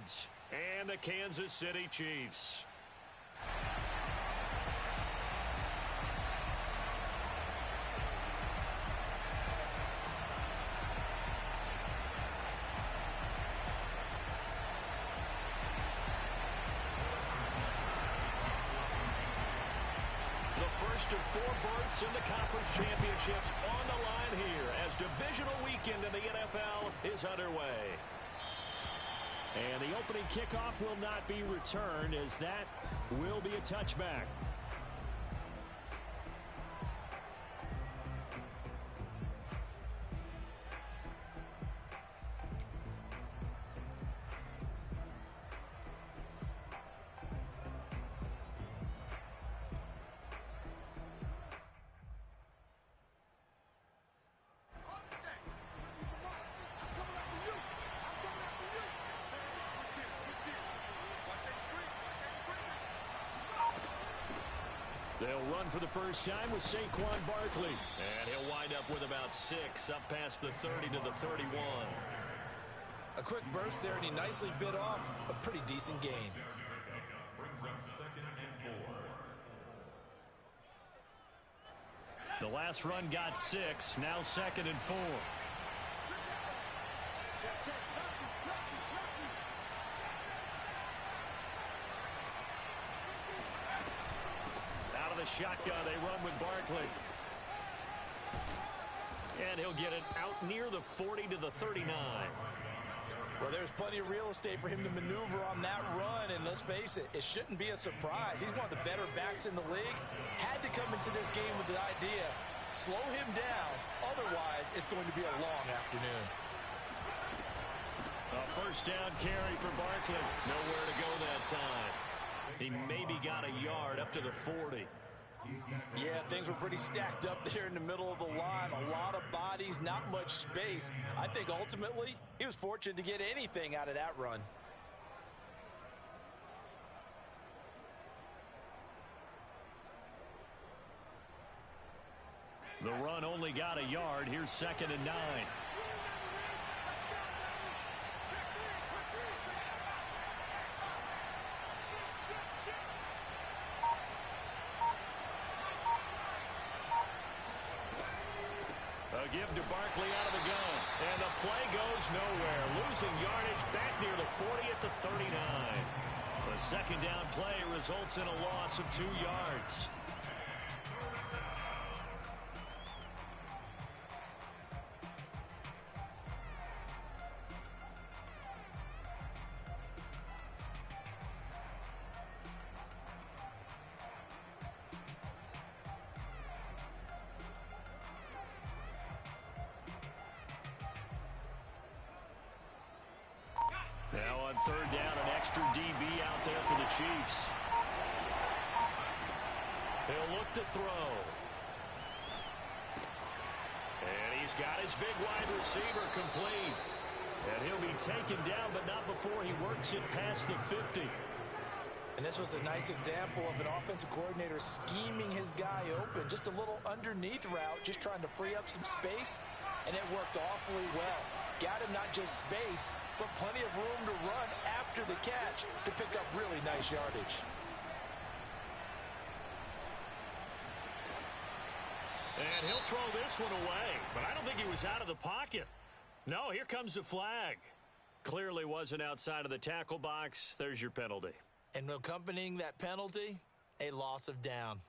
Woods and the Kansas City Chiefs. First of 4 berths in the conference championships on the line here as divisional weekend in the NFL is underway. And the opening kickoff will not be returned, as that will be a touchback. They'll run for the first time with Saquon Barkley. And he'll wind up with about 6, up past the 30 to the 31. A quick burst there, and he nicely bit off a pretty decent gain. Brings up 2nd and 4. The last run got 6, now 2nd and 4. Out of the shotgun, they run with Barkley. And he'll get it out near the 40 to the 39. Well, there's plenty of real estate for him to maneuver on that run, and let's face it, it shouldn't be a surprise. He's one of the better backs in the league. Had to come into this game with the idea, slow him down, otherwise it's going to be a long afternoon. A first down carry for Barkley. Nowhere to go that time. He maybe got a yard up to the 40. Yeah, things were pretty stacked up there in the middle of the line. A lot of bodies, not much space. I think ultimately he was fortunate to get anything out of that run. The run only got a yard. Here's 2nd and 9. A give to Barkley out of the gun. And the play goes nowhere. Losing yardage back near the 40 at the 39. The 2nd down play results in a loss of 2 yards. Now on 3rd down, an extra DB out there for the Chiefs. He'll look to throw. And he's got his big wide receiver complete. And he'll be taken down, but not before he works it past the 50. And this was a nice example of an offensive coordinator scheming his guy open. Just a little underneath route, just trying to free up some space. And it worked awfully well. Got him not just space, but plenty of room to run after the catch to pick up really nice yardage. And he'll throw this one away, but I don't think he was out of the pocket. No, here comes the flag. Clearly wasn't outside of the tackle box. There's your penalty. And accompanying that penalty, a loss of down.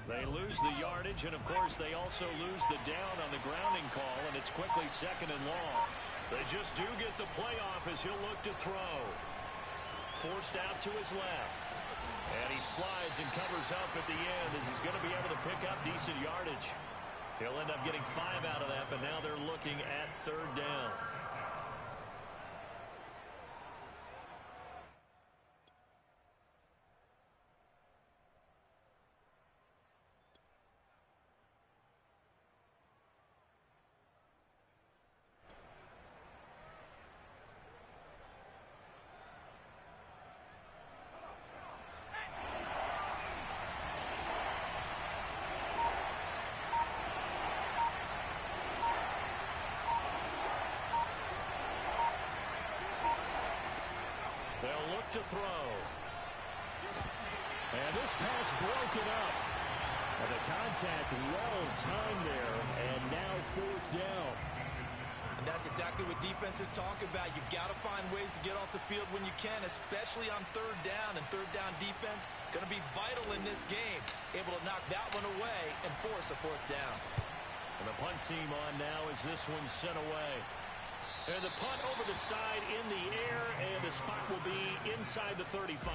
They lose the yardage, and of course they also lose the down on the grounding call, and it's quickly 2nd and long. They just do get the playoff as he'll look to throw. Forced out to his left. And he slides and covers up at the end as he's going to be able to pick up decent yardage. He'll end up getting 5 out of that, but now they're looking at 3rd down. to throw. And this pass broken up. And the contact well timed there, and now fourth down. And that's exactly what defenses talk about. You've got to find ways to get off the field when you can, especially on third down. And third down defense going to be vital in this game. Able to knock that one away and force a fourth down. And the punt team on now as this one's sent away. And the punt over the side in the air, and the spot will be inside the 35.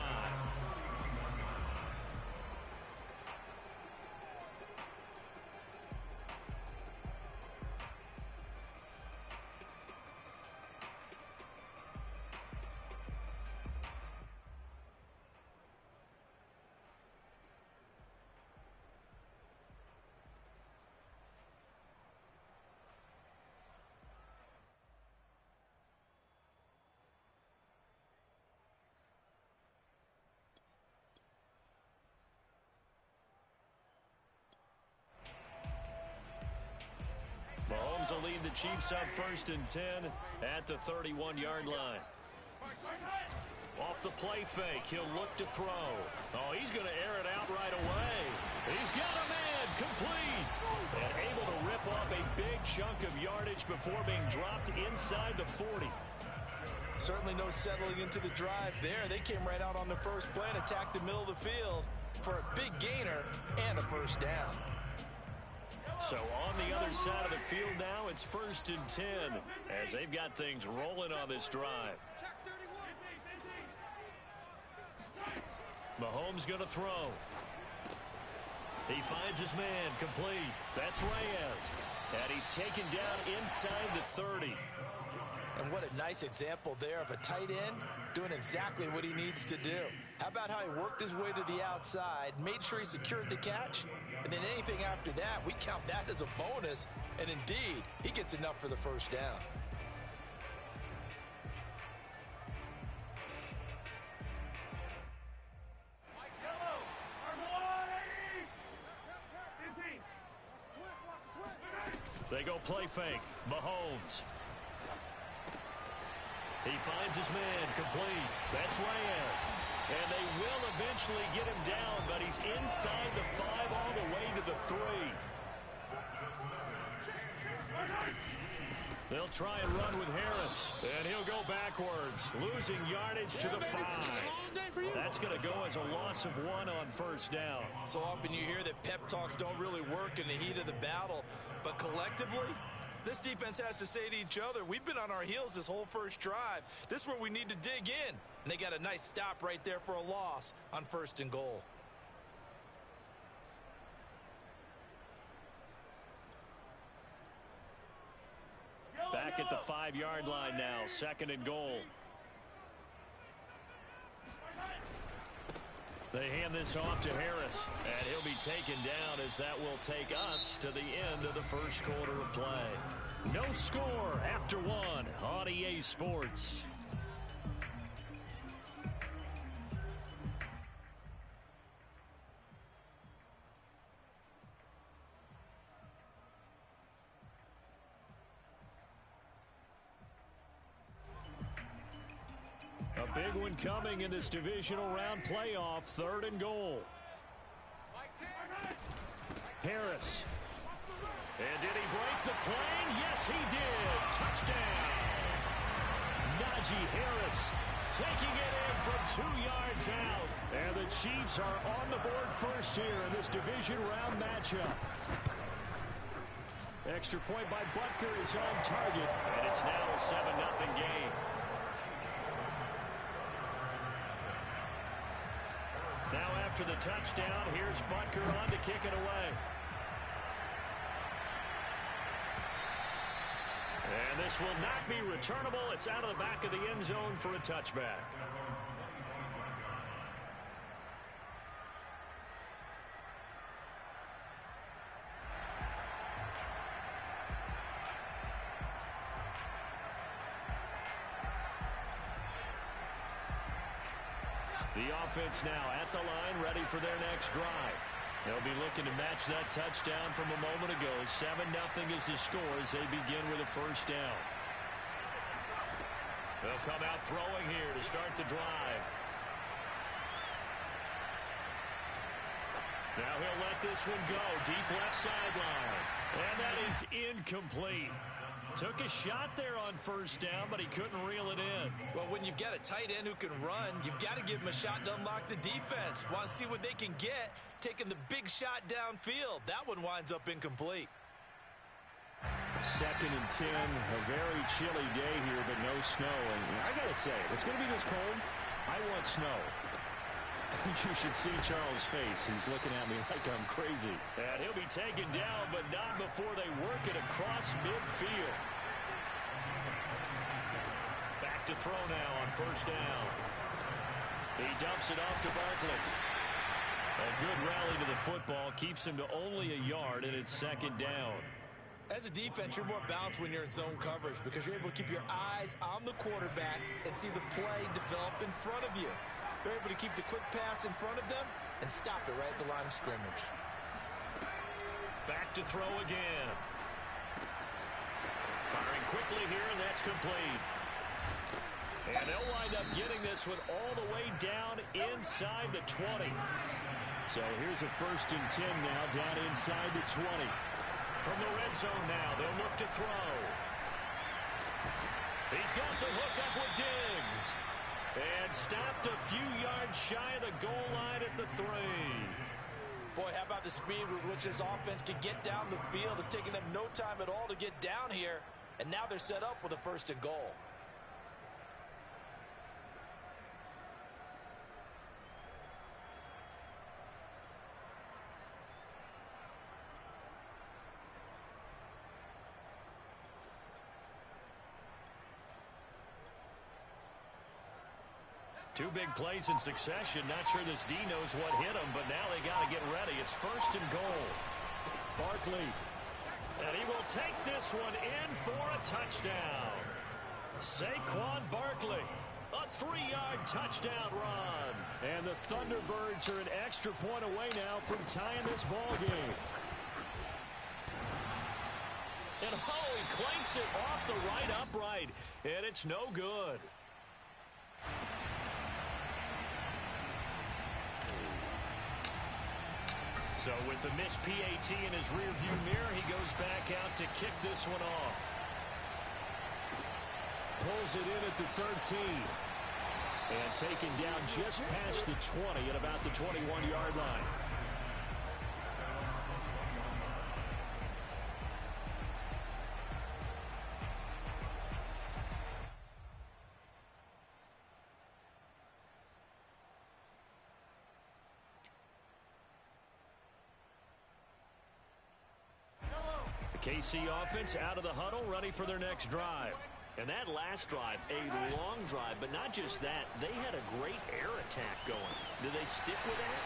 Mahomes will lead the Chiefs up 1st and 10 at the 31-yard line. Off the play fake, he'll look to throw. Oh, he's going to air it out right away. He's got a man, complete. And able to rip off a big chunk of yardage before being dropped inside the 40. Certainly no settling into the drive there. They came right out on the first play and attacked the middle of the field for a big gainer and a first down. So on the other side of the field now, it's 1st and 10 as they've got things rolling on this drive. Mahomes going to throw. He finds his man, complete. That's Reyes. And he's taken down inside the 30. And what a nice example there of a tight end doing exactly what he needs to do. How about how he worked his way to the outside, made sure he secured the catch, and then anything after that, we count that as a bonus. And indeed, he gets enough for the first down. They go play fake. Mahomes. He finds his man, complete. That's Reyes. And they will eventually get him down, but he's inside the 5 all the way to the 3. They'll try and run with Harris, and he'll go backwards, losing yardage to the 5. That's going to go as a loss of 1 on first down. So often you hear that pep talks don't really work in the heat of the battle, but collectively, this defense has to say to each other, we've been on our heels this whole first drive. This is where we need to dig in. And they got a nice stop right there for a loss on 1st and goal. Back at the 5-yard line now, 2nd and goal. They hand this off to Harris, and he'll be taken down as that will take us to the end of the first quarter of play. No score after 1 on EA Sports. A big one coming in this divisional round playoff, 3rd and goal. Harris. And did he break the plane? Yes, he did. Touchdown. Najee Harris taking it in from 2 yards out. And the Chiefs are on the board first here in this division round matchup. Extra point by Butker is on target. And it's now a 7-0 game. Now after the touchdown, here's Butker on to kick it away. And this will not be returnable. It's out of the back of the end zone for a touchback. The offense now at the line, ready for their next drive. They'll be looking to match that touchdown from a moment ago. 7-0 is the score as they begin with a first down. They'll come out throwing here to start the drive. Now he'll let this one go. Deep left sideline. And that is incomplete. Took a shot there on first down, but he couldn't reel it in. Well, when you've got a tight end who can run, you've got to give him a shot to unlock the defense. Want to see what they can get, taking the big shot downfield. That one winds up incomplete. 2nd and 10, a very chilly day here, but no snow. And I got to say, if it's going to be this cold, I want snow. You should see Charles' face. He's looking at me like I'm crazy. And he'll be taken down, but not before they work it across midfield. Back to throw now on first down. He dumps it off to Barkley. A good rally to the football keeps him to only a yard, and it's 2nd down. As a defense, you're more balanced when you're in zone coverage because you're able to keep your eyes on the quarterback and see the play develop in front of you. They're able to keep the quick pass in front of them and stop it right at the line of scrimmage. Back to throw again. Firing quickly here, and that's complete. And they'll wind up getting this one all the way down inside the 20. So here's a 1st and 10 now, down inside the 20. From the red zone now, they'll look to throw. He's got the hook up with Diggs. And stopped a few yards shy of the goal line at the 3. Boy, how about the speed with which this offense can get down the field? It's taken them no time at all to get down here. And now they're set up with a 1st and goal. Two big plays in succession. Not sure this D knows what hit him, but now they got to get ready. It's 1st and goal. Barkley. And he will take this one in for a touchdown. Saquon Barkley. A 3-yard touchdown run. And the Thunderbirds are an extra point away now from tying this ball game. And he clanks it off the right upright. And it's no good. So with the missed PAT in his rearview mirror, he goes back out to kick this one off. Pulls it in at the 13. And taken down just past the 20 at about the 21-yard line. KC offense out of the huddle, ready for their next drive. And that last drive, a long drive, but not just that. They had a great air attack going. Do they stick with that?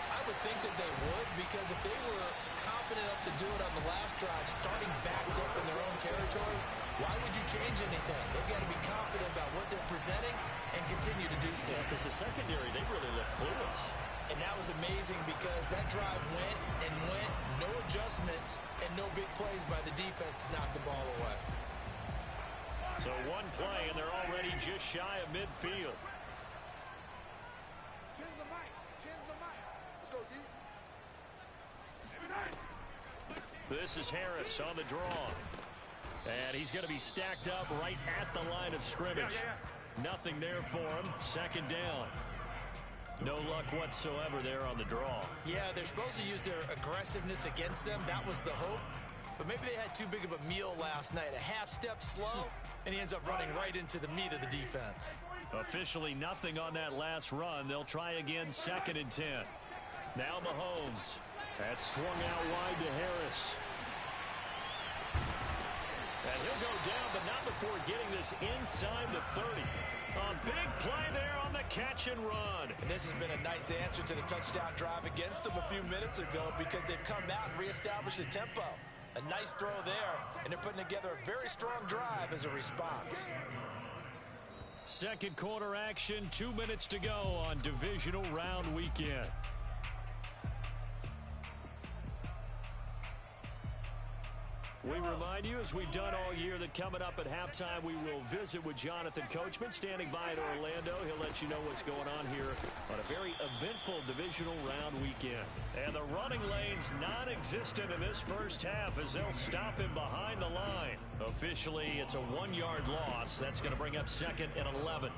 I would think that they would, because if they were confident enough to do it on the last drive, starting backed up in their own territory, why would you change anything? They've got to be confident about what they're presenting and continue to do so. Yeah, because the secondary, they really look clueless. And that was amazing because that drive went and went, no adjustments, and no big plays by the defense to knock the ball away. So one play, and they're already just shy of midfield. Tens the mic. Let's go, D. This is Harris on the draw. And he's going to be stacked up right at the line of scrimmage. Nothing there for him. 2nd down. No luck whatsoever there on the draw. Yeah, they're supposed to use their aggressiveness against them. That was the hope. But maybe they had too big of a meal last night. A half step slow, and he ends up running right into the meat of the defense. Officially nothing on that last run. They'll try again 2nd and 10. Now Mahomes. That's swung out wide to Harris. And he'll go down, but not before getting this inside the 30. A big play there on the catch and run. And this has been a nice answer to the touchdown drive against them a few minutes ago because they've come out and reestablished the tempo. A nice throw there, and they're putting together a very strong drive as a response. 2nd quarter action, 2 minutes to go on divisional round weekend. We remind you, as we've done all year, that coming up at halftime, we will visit with Jonathan Coachman standing by in Orlando. He'll let you know what's going on here on a very eventful divisional round weekend. And the running lane's non-existent in this first half as they'll stop him behind the line. Officially, it's a 1-yard loss. That's going to bring up 2nd and 11.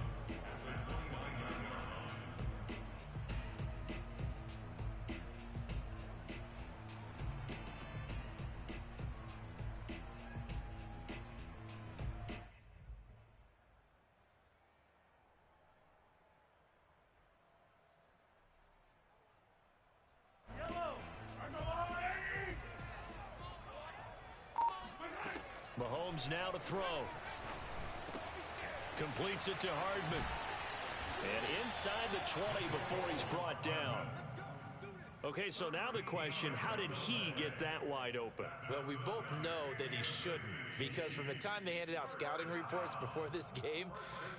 Mahomes now to throw. Completes it to Hardman. And inside the 20 before he's brought down. Okay, so now the question, how did he get that wide open? Well, we both know that he shouldn't, because from the time they handed out scouting reports before this game,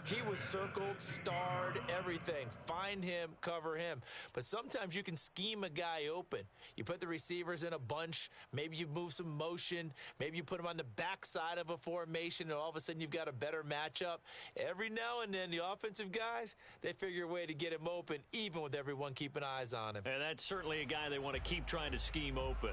he was circled, starred, everything. Find him, cover him. But sometimes you can scheme a guy open. You put the receivers in a bunch. Maybe you move some motion. Maybe you put them on the backside of a formation, and all of a sudden you've got a better matchup. Every now and then, the offensive guys, they figure a way to get him open, even with everyone keeping eyes on him. And that's certainly a guy they want to keep trying to scheme open.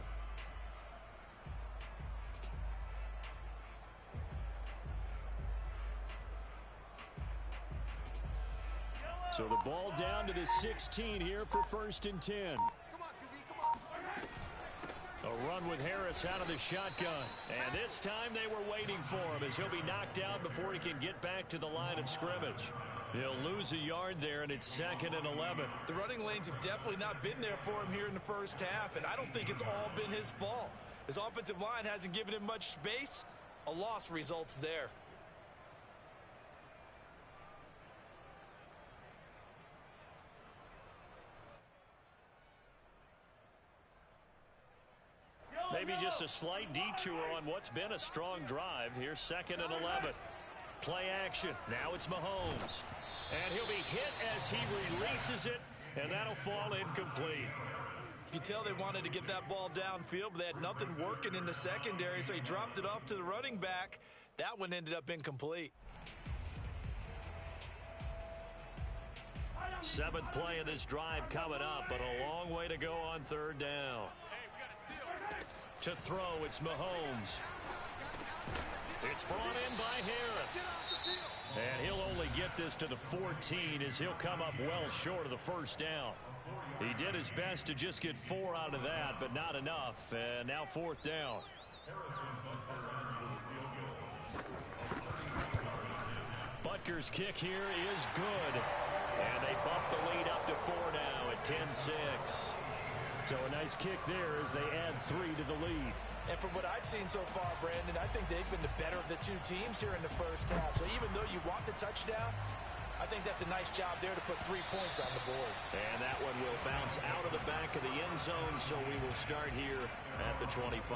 So the ball down to the 16 here for 1st and 10. Come on, QB, come on. A run with Harris out of the shotgun. And this time they were waiting for him as he'll be knocked out before he can get back to the line of scrimmage. He'll lose a yard there, and it's 2nd and 11. The running lanes have definitely not been there for him here in the first half, and I don't think it's all been his fault. His offensive line hasn't given him much space. A loss results there. Maybe just a slight detour on what's been a strong drive. Here's 2nd and 11. Play action. Now it's Mahomes. And he'll be hit as he releases it, and that'll fall incomplete. You can tell they wanted to get that ball downfield, but they had nothing working in the secondary, so he dropped it off to the running back. That one ended up incomplete. 7th play of this drive coming up, but a long way to go on 3rd down. To throw, it's Mahomes. It's brought in by Harris. And he'll only get this to the 14 as he'll come up well short of the 1st down. He did his best to just get 4 out of that, but not enough. And now 4th down. Butker's kick here is good. And they bump the lead up to 4 now at 10-6. So a nice kick there as they add 3 to the lead. And from what I've seen so far, Brandon, I think they've been the better of the two teams here in the first half. So even though you want the touchdown, I think that's a nice job there to put 3 points on the board. And that one will bounce out of the back of the end zone, so we will start here at the 25.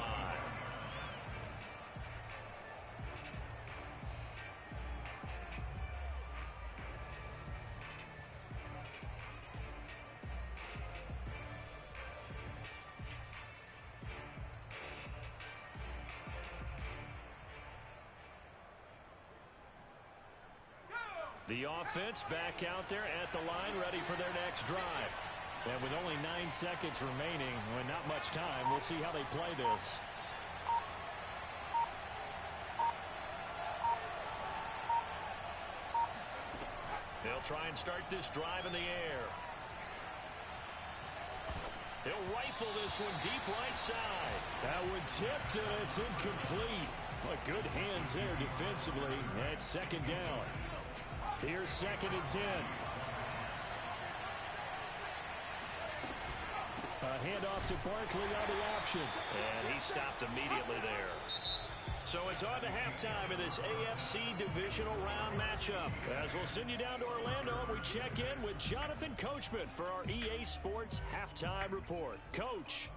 The offense back out there at the line, ready for their next drive. And with only 9 seconds remaining, and not much time, we'll see how they play this. They'll try and start this drive in the air. He'll rifle this one deep right side. That one tipped, and it's incomplete. But good hands there defensively. And 2nd down. Here's 2nd and 10. A handoff to Barkley on the option. And he stopped immediately there. So it's on to halftime in this AFC divisional round matchup. As we'll send you down to Orlando, we check in with Jonathan Coachman for our EA Sports Halftime Report. Coach.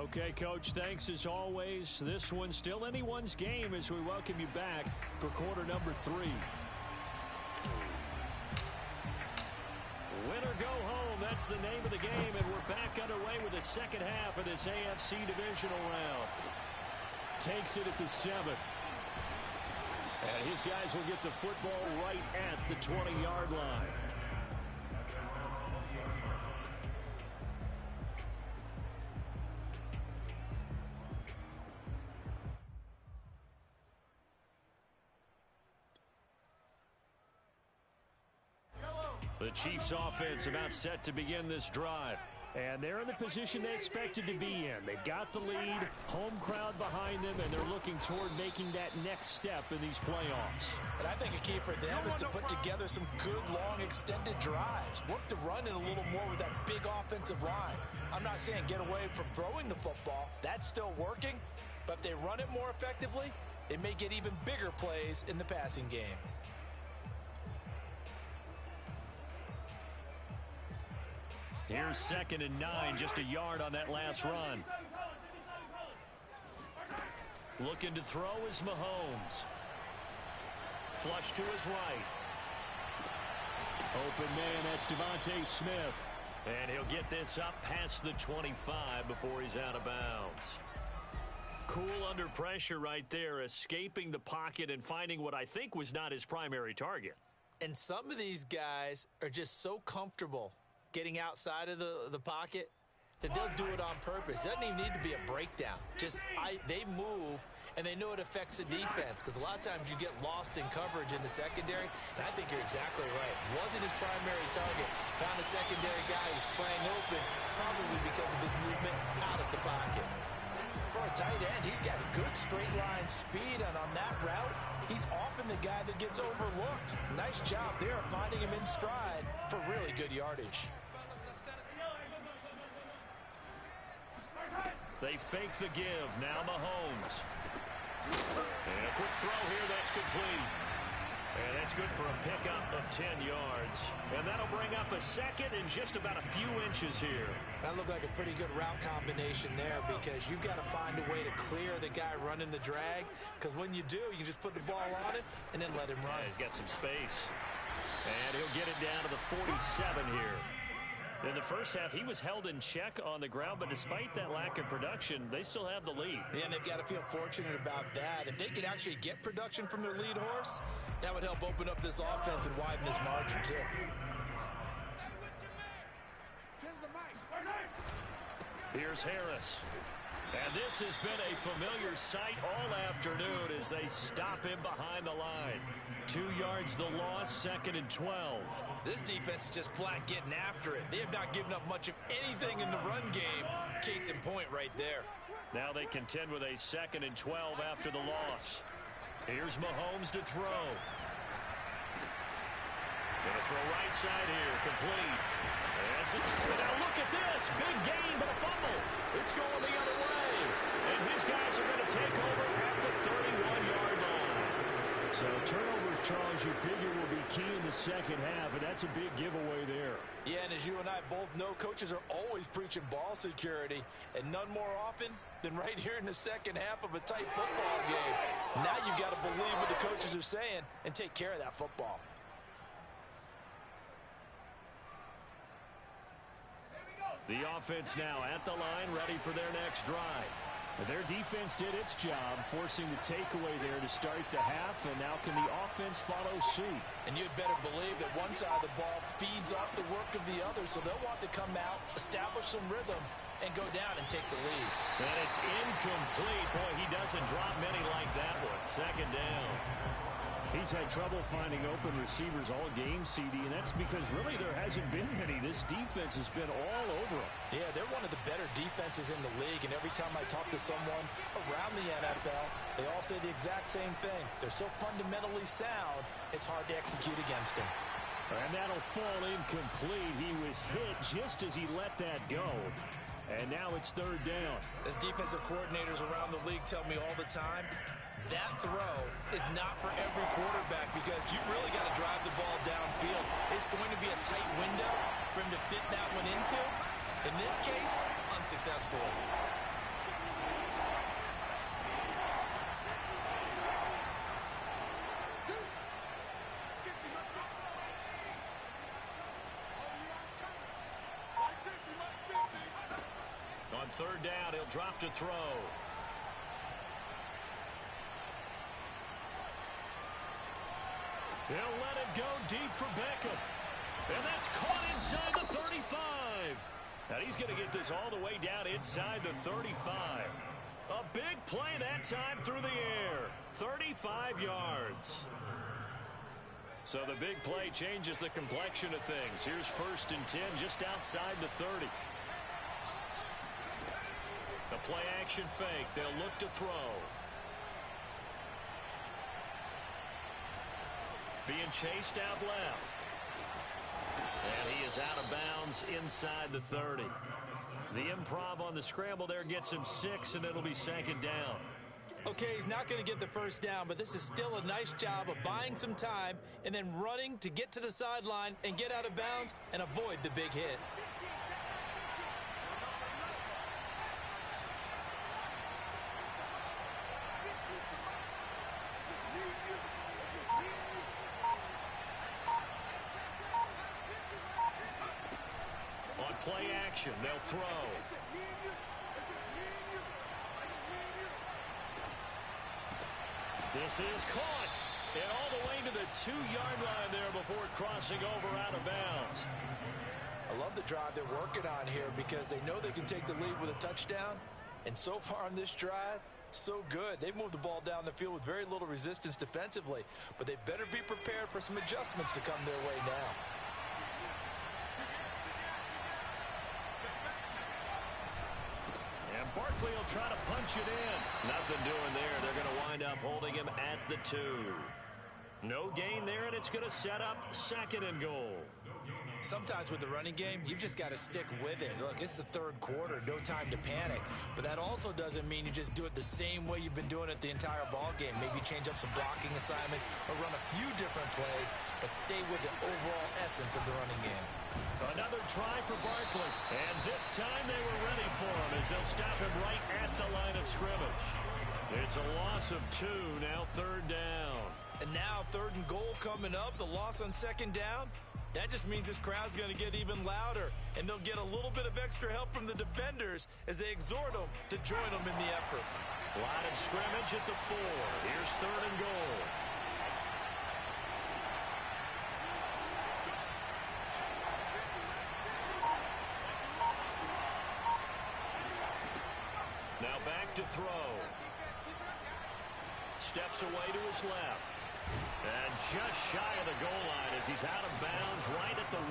Okay, Coach, thanks as always. This one's still anyone's game as we welcome you back for quarter number 3. Win or go home, that's the name of the game, and we're back underway with the second half of this AFC divisional round. Takes it at the 7th. And his guys will get the football right at the 20-yard line. The Chiefs offense about set to begin this drive. And they're in the position they expected to be in. They've got the lead, home crowd behind them, and they're looking toward making that next step in these playoffs. And I think a key for them is to put together some good, long, extended drives. Work the run in a little more with that big offensive line. I'm not saying get away from throwing the football. That's still working. But if they run it more effectively, it may get even bigger plays in the passing game. Here's 2nd and 9, just a yard on that last run. Looking to throw is Mahomes. Flush to his right. Open man, that's Devontae Smith. And he'll get this up past the 25 before he's out of bounds. Cool under pressure right there, escaping the pocket and finding what I think was not his primary target. And some of these guys are just so comfortable getting outside of the pocket that they'll do it on purpose. It doesn't even need to be a breakdown. They move, and they know it affects the defense, because a lot of times you get lost in coverage in the secondary, and I think you're exactly right. Wasn't his primary target. Found a secondary guy who sprang open, probably because of his movement out of the pocket. For a tight end, he's got good straight line speed, and on that route, he's often the guy that gets overlooked. Nice job there of finding him in stride for really good yardage. They fake the give. Now Mahomes. And a quick throw here. That's complete. And that's good for a pickup of 10 yards. And that'll bring up a 2nd and just about a few inches here. That looked like a pretty good route combination there, because you've got to find a way to clear the guy running the drag. Because when you do, you can just put the ball on it and then let him run. Yeah, he's got some space. And he'll get it down to the 47 here. In the first half, he was held in check on the ground, but despite that lack of production, they still have the lead. Yeah, and they've got to feel fortunate about that. If they could actually get production from their lead horse, that would help open up this offense and widen this margin, too. Here's Harris. And this has been a familiar sight all afternoon as they stop him behind the line. 2 yards the loss, 2nd and 12. This defense is just flat getting after it. They have not given up much of anything in the run game. Case in point right there. Now they contend with a 2nd and 12 after the loss. Here's Mahomes to throw. Gonna throw right side here, complete. That's it. And now look at this. Big gain, but a fumble. It's going the other way. And his guys are going to take over at the 31-yard line. So turnovers, Charles, you figure will be key in the second half, and that's a big giveaway there. Yeah, and as you and I both know, coaches are always preaching ball security, and none more often than right here in the second half of a tight football game. Now you've got to believe what the coaches are saying and take care of that football. The offense now at the line, ready for their next drive. Their defense did its job, forcing the takeaway there to start the half, and now can the offense follow suit? And you'd better believe that one side of the ball feeds off the work of the other, so they'll want to come out, establish some rhythm, and go down and take the lead. And it's incomplete. Boy, he doesn't drop many like that one. 2nd down. He's had trouble finding open receivers all game, CD, and that's because really there hasn't been many. This defense has been all over them. Yeah, they're one of the better defenses in the league, and every time I talk to someone around the NFL, they all say the exact same thing. They're so fundamentally sound, it's hard to execute against them. And that'll fall incomplete. He was hit just as he let that go. And now it's 3rd down. As defensive coordinators around the league tell me all the time, that throw is not for every quarterback, because you've really got to drive the ball downfield. It's going to be a tight window for him to fit that one into. In this case, unsuccessfully. third down, he'll drop to throw. He'll let it go deep for Beckham. And that's caught inside the 35. And he's going to get this all the way down inside the 35. A big play that time through the air. 35 yards. So the big play changes the complexion of things. Here's 1st and 10 just outside the 30. The play action fake. They'll look to throw. Being chased out left. And he is out of bounds inside the 30. The improv on the scramble there gets him 6, and it'll be 2nd down. Okay, he's not going to get the first down, but this is still a nice job of buying some time and then running to get to the sideline and get out of bounds and avoid the big hit. On play action, they'll throw. This is caught. And all the way to the 2-yard line there before crossing over out of bounds. I love the drive they're working on here because they know they can take the lead with a touchdown. And so far on this drive, so good. They've moved the ball down the field with very little resistance defensively. But they better be prepared for some adjustments to come their way now. And Barkley will try to punch it in. Nothing doing there. They're going to wind up holding him at the 2. No gain there, and it's going to set up 2nd and goal. Sometimes with the running game, you've just got to stick with it. Look, it's the 3rd quarter, no time to panic. But that also doesn't mean you just do it the same way you've been doing it the entire ball game. Maybe change up some blocking assignments or run a few different plays, but stay with the overall essence of the running game. Another try for Barkley. And this time they were ready for him as they'll stop him right at the line of scrimmage. It's a loss of 2, now 3rd down. And now 3rd and goal coming up, the loss on 2nd down. That just means this crowd's going to get even louder, and they'll get a little bit of extra help from the defenders as they exhort them to join them in the effort. Line of scrimmage at the 4. Here's 3rd and goal. Now back to throw. Steps away to his left. And just shy of the goal line as he's out of bounds right at the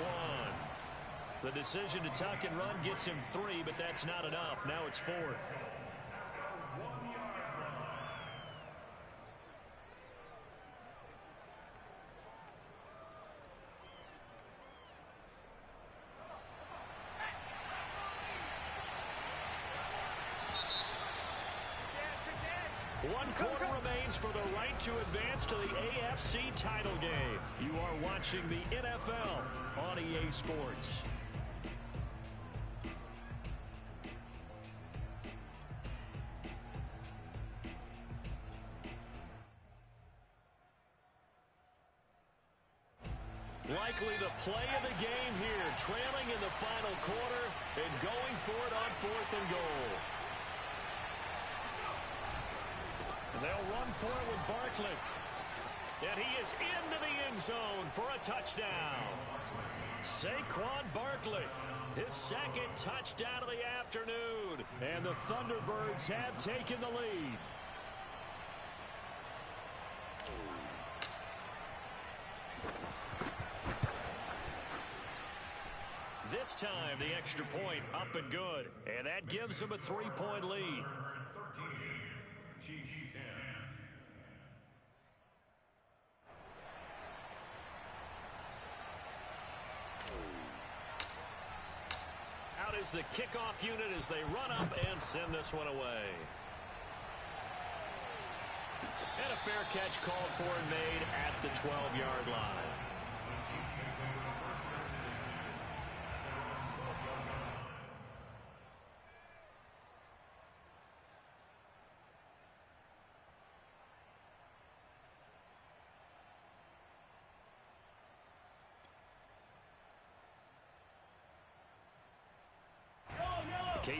1. The decision to tuck and run gets him 3, but that's not enough. Now it's 4th. One quarter remains for the right to advance to the AFC title game. You are watching the NFL on EA Sports. Likely the play of the game here, trailing in the final quarter and going for it on 4th and goal. And they'll run for it with Barkley. And he is into the end zone for a touchdown. Saquon Barkley, his 2nd touchdown of the afternoon. And the Thunderbirds have taken the lead. This time, the extra point up and good. And that gives them a 3-point lead. 13, Chiefs 10. Out is the kickoff unit as they run up and send this one away. And a fair catch called for and made at the 12-yard line.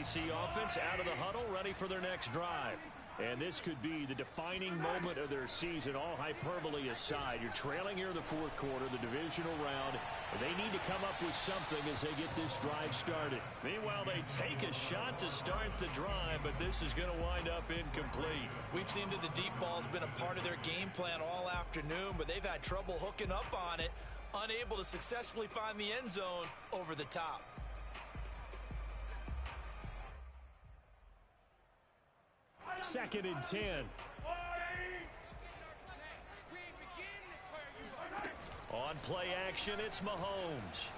KC offense out of the huddle, ready for their next drive. And this could be the defining moment of their season, all hyperbole aside. You're trailing here in the fourth quarter, the divisional round. They need to come up with something as they get this drive started. Meanwhile, they take a shot to start the drive, but this is going to wind up incomplete. We've seen that the deep ball's been a part of their game plan all afternoon, but they've had trouble hooking up on it, unable to successfully find the end zone over the top. Second and 10. On play action, it's Mahomes.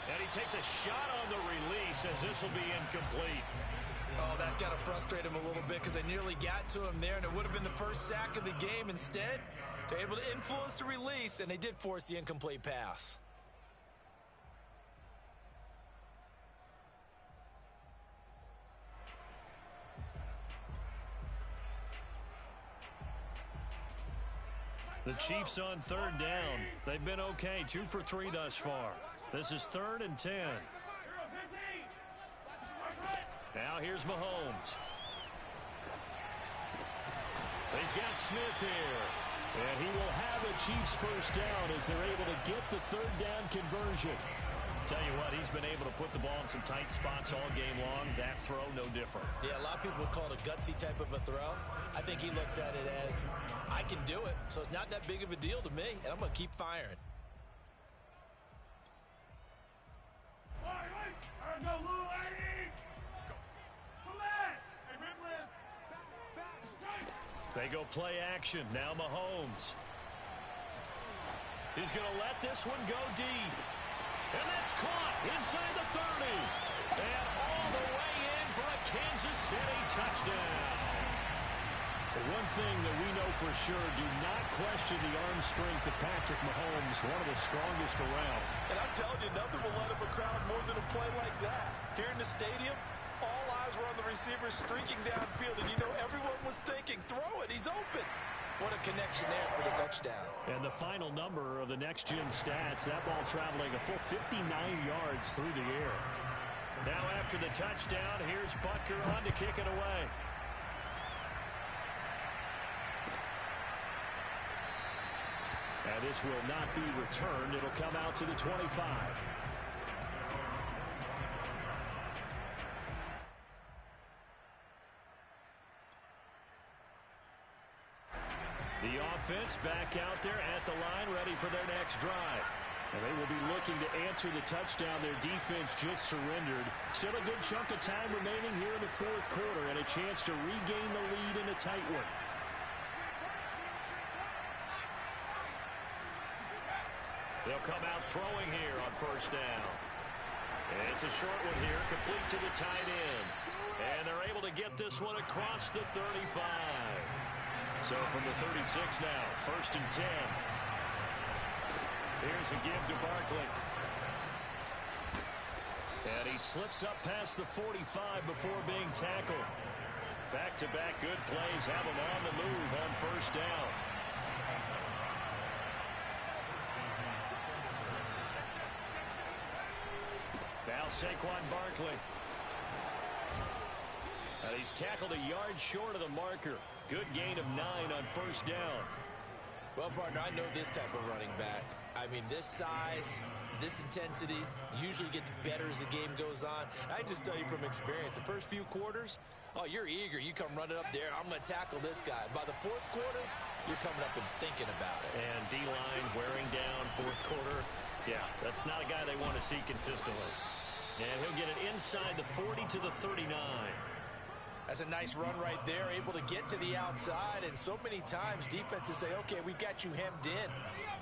And he takes a shot on the release as this will be incomplete. Oh, that's got to frustrate him a little bit because they nearly got to him there, and it would have been the first sack of the game. Instead, they're able to influence the release, and they did force the incomplete pass. The Chiefs on third down. They've been okay, 2 for 3 thus far. This is 3rd and 10. Now here's Mahomes. He's got Smith here. And he will have a Chiefs first down as they're able to get the third down conversion. Tell you what, he's been able to put the ball in some tight spots all game long. That throw, no different. Yeah, a lot of people would call it a gutsy type of a throw. I think he looks at it as, I can do it, so it's not that big of a deal to me, and I'm going to keep firing. They go play action. Now Mahomes. He's going to let this one go deep. And that's caught inside the 30. And all the way in for a Kansas City touchdown. The one thing that we know for sure, do not question the arm strength of Patrick Mahomes, one of the strongest around. And I'm telling you, nothing will let up a crowd more than a play like that. Here in the stadium, all eyes were on the receiver streaking downfield, and you know everyone was thinking, throw it, he's open. What a connection there for the touchdown. And the final number of the next-gen stats, that ball traveling a full 59 yards through the air. Now after the touchdown, here's Butker on to kick it away. And this will not be returned. It'll come out to the 25. The offense back out there at the line, ready for their next drive. And they will be looking to answer the touchdown their defense just surrendered. Still a good chunk of time remaining here in the fourth quarter and a chance to regain the lead in a tight one. They'll come out throwing here on first down. And it's a short one here, complete to the tight end. And they're able to get this one across the 35. So from the 36 now, 1st and 10. Here's a give to Barkley. And he slips up past the 45 before being tackled. Back-to-back good plays have him on the move on first down. Now Saquon Barkley. And he's tackled a yard short of the marker. Good gain of 9 on first down. Well, partner, I know this type of running back. I mean, this size, this intensity usually gets better as the game goes on. I just tell you from experience, the first few quarters, oh, you're eager. You come running up there, I'm going to tackle this guy. By the fourth quarter, you're coming up and thinking about it. And D-line wearing down fourth quarter. Yeah, that's not a guy they want to see consistently. And he'll get it inside the 40 to the 39. That's a nice run right there, able to get to the outside, and so many times defenses say, okay, we've got you hemmed in.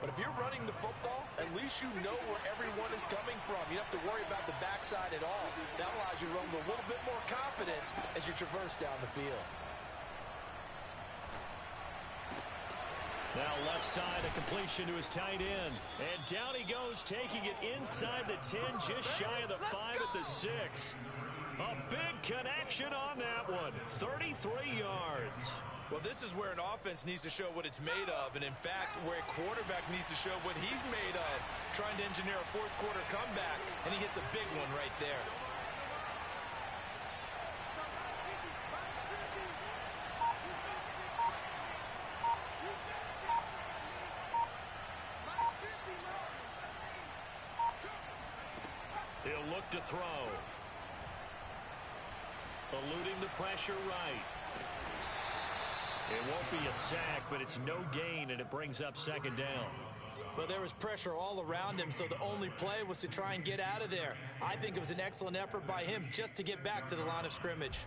But if you're running the football, at least you know where everyone is coming from. You don't have to worry about the backside at all. That allows you to run with a little bit more confidence as you traverse down the field. Now left side, a completion to his tight end. And down he goes, taking it inside the 10, just shy of the 5 at the 6. A big connection on that one. 33 yards. Well, this is where an offense needs to show what it's made of, and in fact, where a quarterback needs to show what he's made of, trying to engineer a fourth quarter comeback, and he hits a big one right there. He'll look to throw. Eluding the pressure right. It won't be a sack, but it's no gain, and it brings up second down. Well, there was pressure all around him, so the only play was to try and get out of there. I think it was an excellent effort by him just to get back to the line of scrimmage.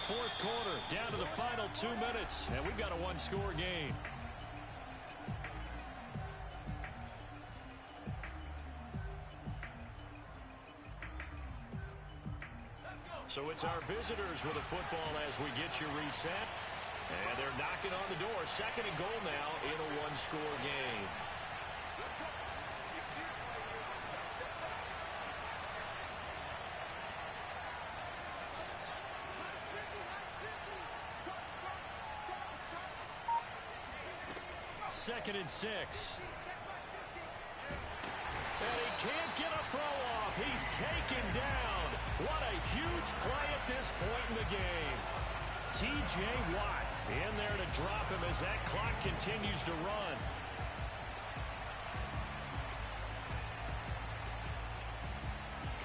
Fourth quarter, down to the final 2 minutes, and we've got a one-score game. So it's our visitors with a football as we get you reset. And they're knocking on the door. Second and goal now in a one-score game. Second and 6. And he can't get a throw off. He's taken down. What a huge play at this point in the game. T.J. Watt in there to drop him as that clock continues to run.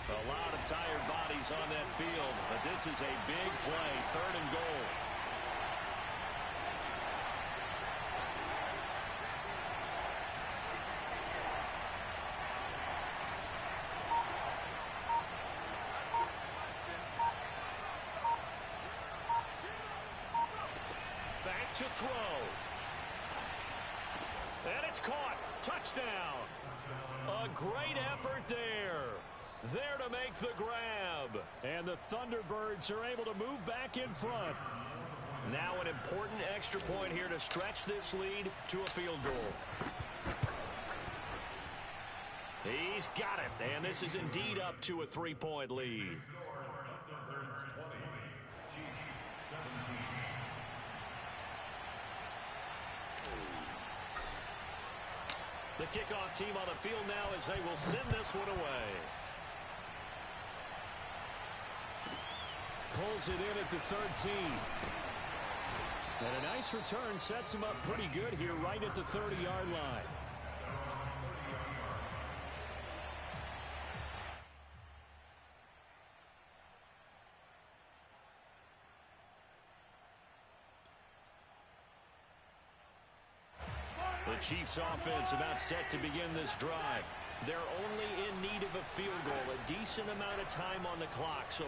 A lot of tired bodies on that field, but this is a big play. Third and goal. To throw. And it's caught. Touchdown. A great effort there. There to make the grab. And the Thunderbirds are able to move back in front. Now an important extra point here to stretch this lead to a field goal. He's got it. And this is indeed up to a 3-point lead. The kickoff team on the field now as they will send this one away. Pulls it in at the 13. And a nice return sets him up pretty good here right at the 30-yard line. The Chiefs offense about set to begin this drive. They're only in need of a field goal, a decent amount of time on the clock. So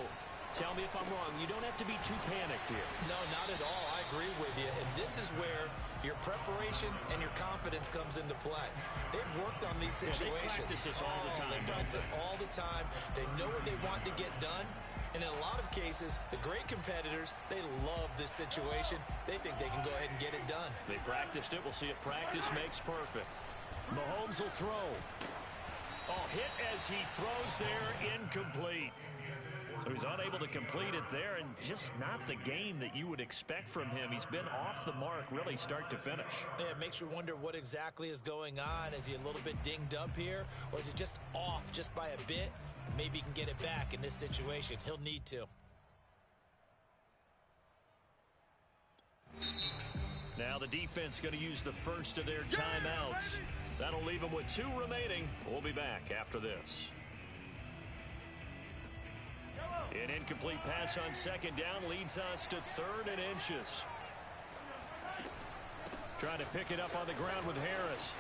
tell me if I'm wrong. You don't have to be too panicked here. No, not at all. I agree with you. And this is where your preparation and your confidence comes into play. They've worked on these situations. They practice this all the time. They practice it all the time. They know what they want to get done. And in a lot of cases, the great competitors, they love this situation. They think they can go ahead and get it done. They practiced it. We'll see if practice makes perfect. Mahomes will throw. Oh, hit as he throws there, incomplete. So he's unable to complete it there, and just not the game that you would expect from him. He's been off the mark really start to finish. Yeah, it makes you wonder what exactly is going on. Is he a little bit dinged up here, or is he just off just by a bit? Maybe he can get it back in this situation. He'll need to. Now the defense going to use the first of their timeouts. That'll leave them with 2 remaining. We'll be back after this. An incomplete pass on second down leads us to 3rd and inches. Trying to pick it up on the ground with Harris.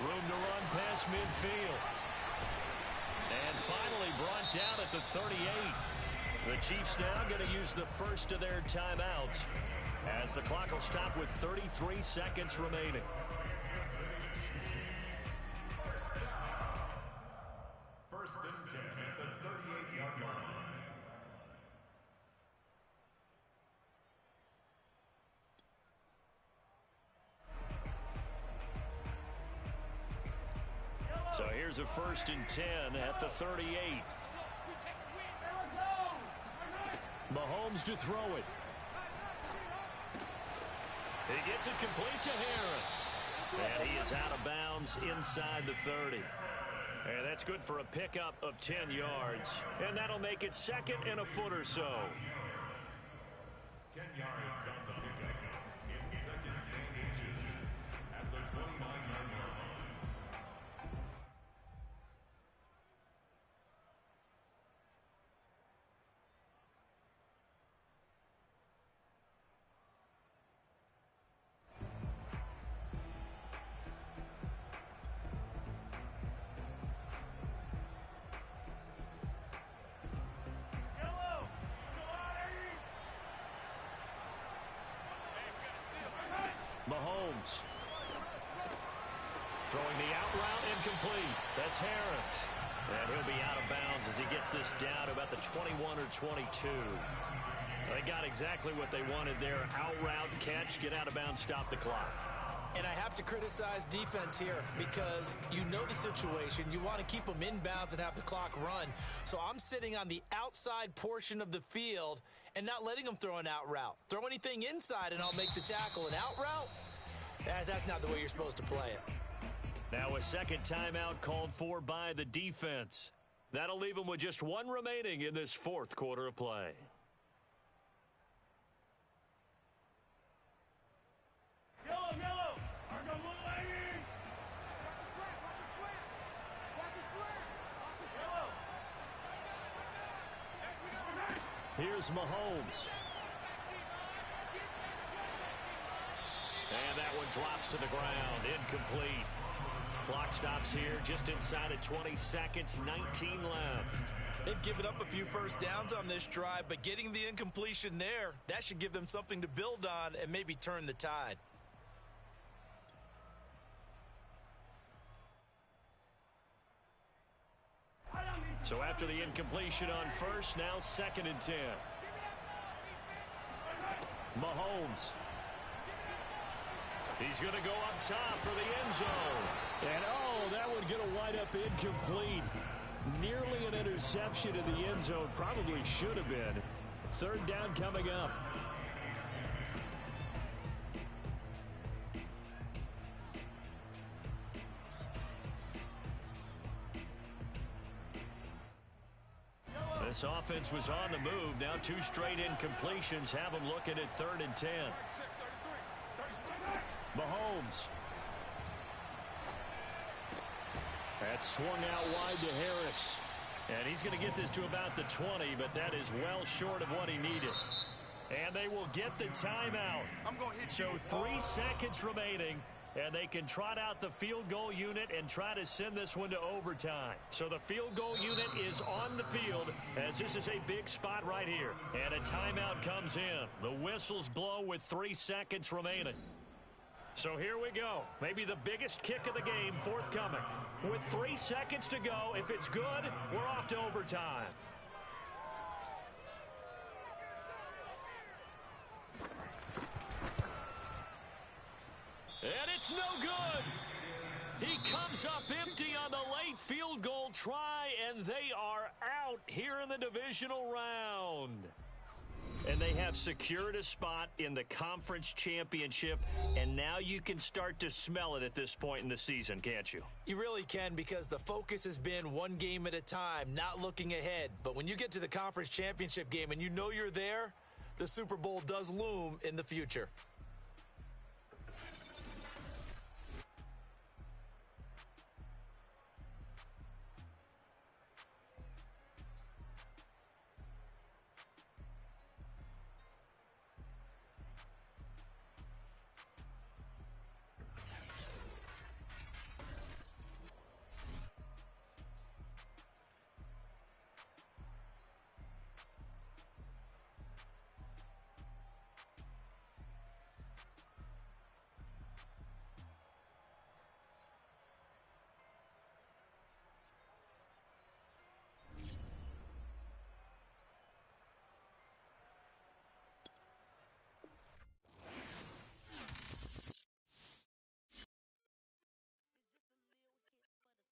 Room to run past midfield. And finally brought down at the 38. The Chiefs now going to use the first of their timeouts as the clock will stop with 33 seconds remaining. First and 10 at the 38-yard line. So here's a 1st and 10 at the 38. Mahomes to throw it. He gets it complete to Harris. And he is out of bounds inside the 30. And that's good for a pickup of 10 yards. And that'll make it 2nd and a foot or so. 10 yards on the pickup. It's 2nd and inches at the 29-yard line. Mahomes throwing the out route incomplete. That's Harris. And he'll be out of bounds as he gets this down to about the 21 or 22. They got exactly what they wanted there. Out route, catch, get out of bounds, stop the clock. And I have to criticize defense here because you know the situation. You want to keep them inbounds and have the clock run. So I'm sitting on the outside portion of the field and not letting them throw an out route. Throw anything inside and I'll make the tackle. An out route? That's not the way you're supposed to play it. Now a second timeout called for by the defense. That'll leave them with just one remaining in this 4th quarter of play. Here's Mahomes. And that one drops to the ground. Incomplete. Clock stops here just inside of 20 seconds. 19 left. They've given up a few first downs on this drive, but getting the incompletion there, that should give them something to build on and maybe turn the tide. So after the incompletion on first, now 2nd and 10. Mahomes. He's going to go up top for the end zone. And, oh, that one going to wind up incomplete. Nearly an interception in the end zone. Probably should have been. 3rd down coming up. This offense was on the move. Now 2 straight incompletions have them looking at 3rd and 10. Mahomes. That's swung out wide to Harris. And he's going to get this to about the 20, but that is well short of what he needed. And they will get the timeout. So 3 seconds remaining. And they can trot out the field goal unit and try to send this one to overtime. So the field goal unit is on the field as this is a big spot right here. And a timeout comes in. The whistles blow with 3 seconds remaining. So here we go. Maybe the biggest kick of the game forthcoming. With 3 seconds to go, if it's good, we're off to overtime. And it's no good. He comes up empty on the late field goal try, and they are out here in the divisional round. And they have secured a spot in the conference championship, and now you can start to smell it at this point in the season, can't you? You really can, because the focus has been one game at a time, not looking ahead. But when you get to the conference championship game and you know you're there, the Super Bowl does loom in the future.